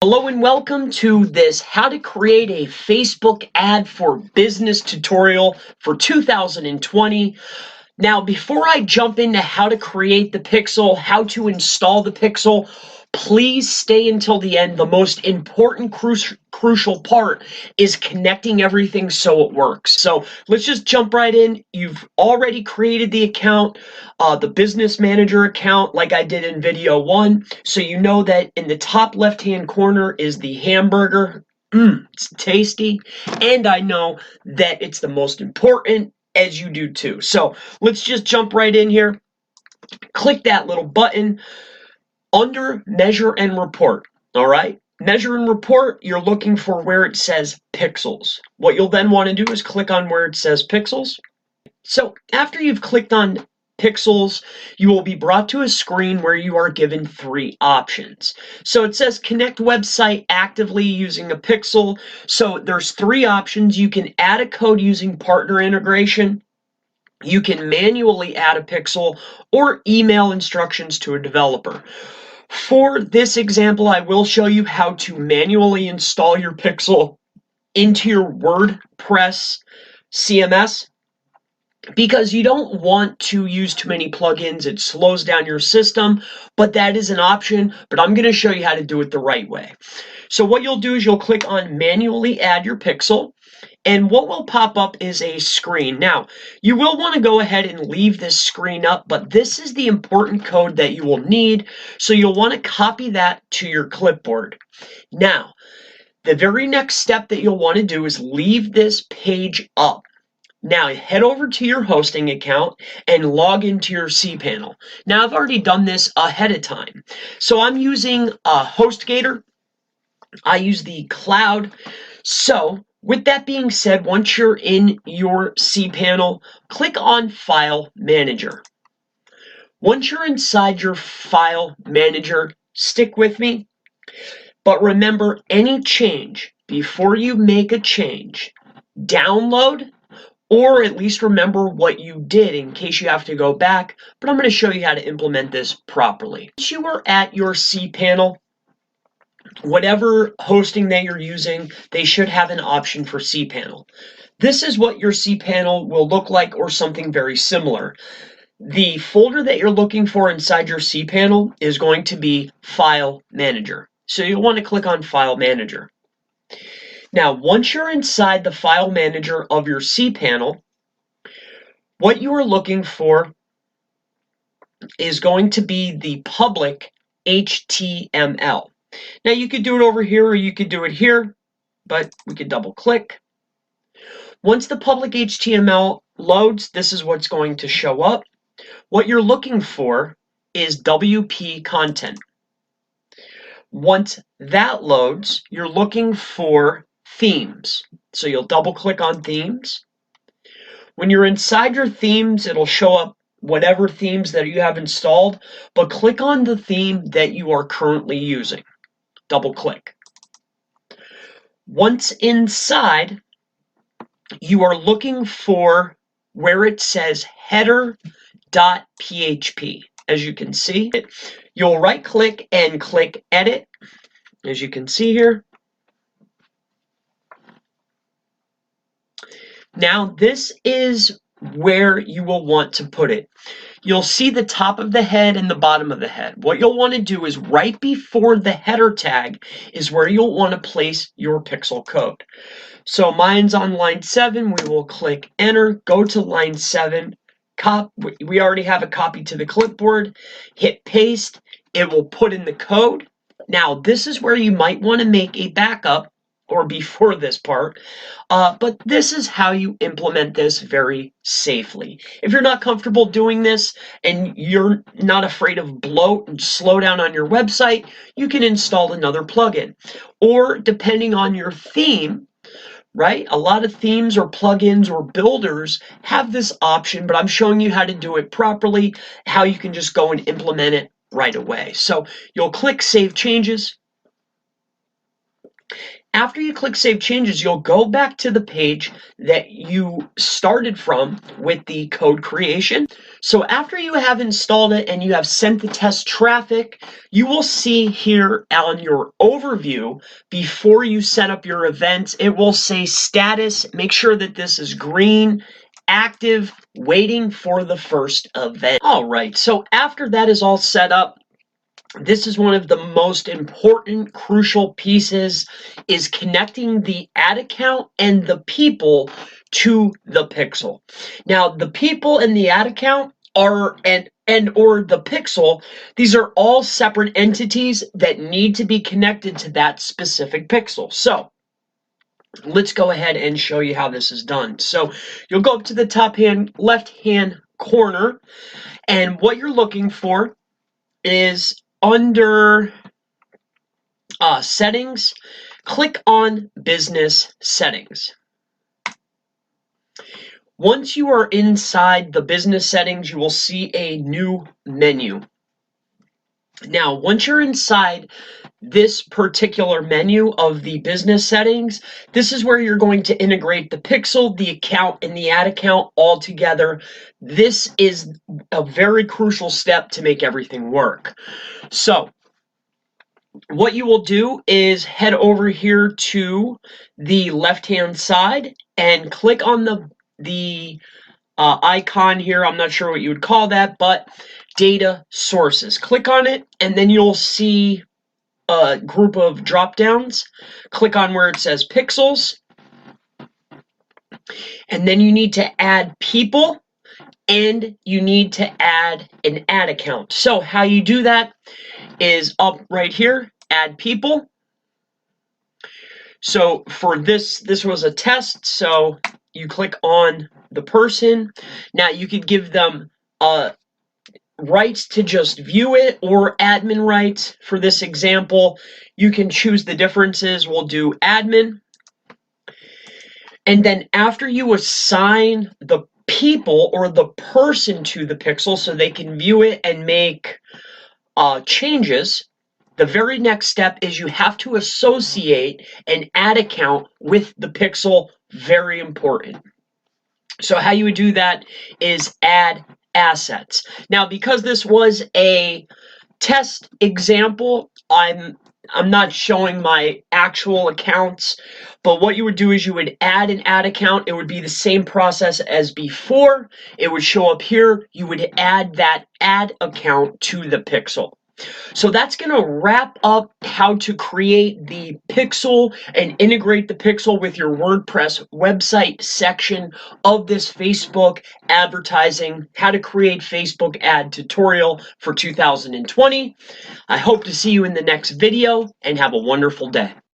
Hello and welcome to this how to create a Facebook ad for business tutorial for 2020. Now, before I jump into how to create the pixel, how to install the pixel, please stay until the end. The most important crucial part is connecting everything so it works. So let's just jump right in. You've already created the account, the business manager account, like I did in video 1. So you know that in the top left-hand corner is the hamburger. It's tasty. And I know that it's the most important, as you do too. So let's just jump right in here. Click that little button under measure and report. All right, measure and report, you're looking for where it says pixels. What you'll then want to do is click on where it says pixels. So after you've clicked on pixels, you will be brought to a screen where you are given 3 options. So it says connect website actively using a pixel. So there's 3 options. You can add a code using partner integration, you can manually add a pixel, or email instructions to a developer. For this example, I will show you how to manually install your pixel into your WordPress CMS, because you don't want to use too many plugins. It slows down your system, but that is an option. But I'm going to show you how to do it the right way. So what you'll do is you'll click on manually add your pixel, and what will pop up is a screen. Now, you will want to go ahead and leave this screen up, but this is the important code that you will need, so you'll want to copy that to your clipboard. Now, the very next step that you'll want to do is leave this page up. Now, head over to your hosting account and log into your cPanel. Now, I've already done this ahead of time. So I'm using HostGator. I use the cloud. So with that being said, once you're in your cPanel, click on File Manager. Once you're inside your File Manager, stick with me. But remember, any change, before you make a change, download, or at least remember what you did in case you have to go back. But I'm going to show you how to implement this properly. Once you are at your cPanel, whatever hosting that you're using, they should have an option for cPanel. This is what your cPanel will look like, or something very similar. The folder that you're looking for inside your cPanel is going to be File Manager. So you'll want to click on File Manager. Now, once you're inside the File Manager of your cPanel, what you are looking for is going to be the public HTML. Now, you could do it over here or you could do it here, but we could double click. Once the public HTML loads, this is what's going to show up. What you're looking for is WP content. Once that loads, you're looking for themes. So you'll double click on themes. When you're inside your themes, it'll show up whatever themes that you have installed, but click on the theme that you are currently using. Double click. Once inside, you are looking for where it says header.php. As you can see, you'll right click and click edit, as you can see here. Now, this is where you will want to put it. You'll see the top of the head and the bottom of the head. What you'll want to do is right before the header tag is where you'll want to place your pixel code. So mine's on line 7. We will click enter, go to line 7. We already have a copy to the clipboard. Hit paste. It will put in the code. Now, this is where you might want to make a backup, or before this part, but this is how you implement this very safely. If you're not comfortable doing this and you're not afraid of bloat and slowdown on your website, you can install another plugin. Or depending on your theme, right? A lot of themes or plugins or builders have this option, but I'm showing you how to do it properly, how you can just go and implement it right away. So you'll click Save Changes. After you click Save Changes, you'll go back to the page that you started from with the code creation. So after you have installed it and you have sent the test traffic, you will see here on your overview, before you set up your events, it will say status. Make sure that this is green, active, waiting for the first event. All right, so after that is all set up, this is one of the most important, crucial pieces, is connecting the ad account and the people to the pixel. Now, the people and the ad account are or the pixel, these are all separate entities that need to be connected to that specific pixel. So let's go ahead and show you how this is done. So you'll go up to the left-hand corner, and what you're looking for is under settings, click on business settings. Once you are inside the business settings, you will see a new menu. Now, once you're inside this particular menu of the business settings, this is where you're going to integrate the pixel, the account, and the ad account all together. This is a very crucial step to make everything work. So what you will do is head over here to the left-hand side and click on the icon here. I'm not sure what you would call that, but data sources. Click on it, and then you'll see a group of drop downs. Click on where it says pixels, and then you need to add people, and you need to add an ad account. So how you do that is up right here, add people. So for this was a test, so you click on the person. Now you could give them rights to just view it or admin rights. For this example, you can choose the differences. We'll do admin. And then after you assign the people or the person to the pixel so they can view it and make changes, the very next step is you have to associate an ad account with the pixel. Very important. So how you would do that is add assets. Now, because this was a test example, I'm not showing my actual accounts, but what you would do is you would add an ad account. It would be the same process as before. It would show up here. You would add that ad account to the pixel. So that's going to wrap up how to create the pixel and integrate the pixel with your WordPress website section of this Facebook advertising, how to create Facebook ad tutorial for 2020. I hope to see you in the next video, and have a wonderful day.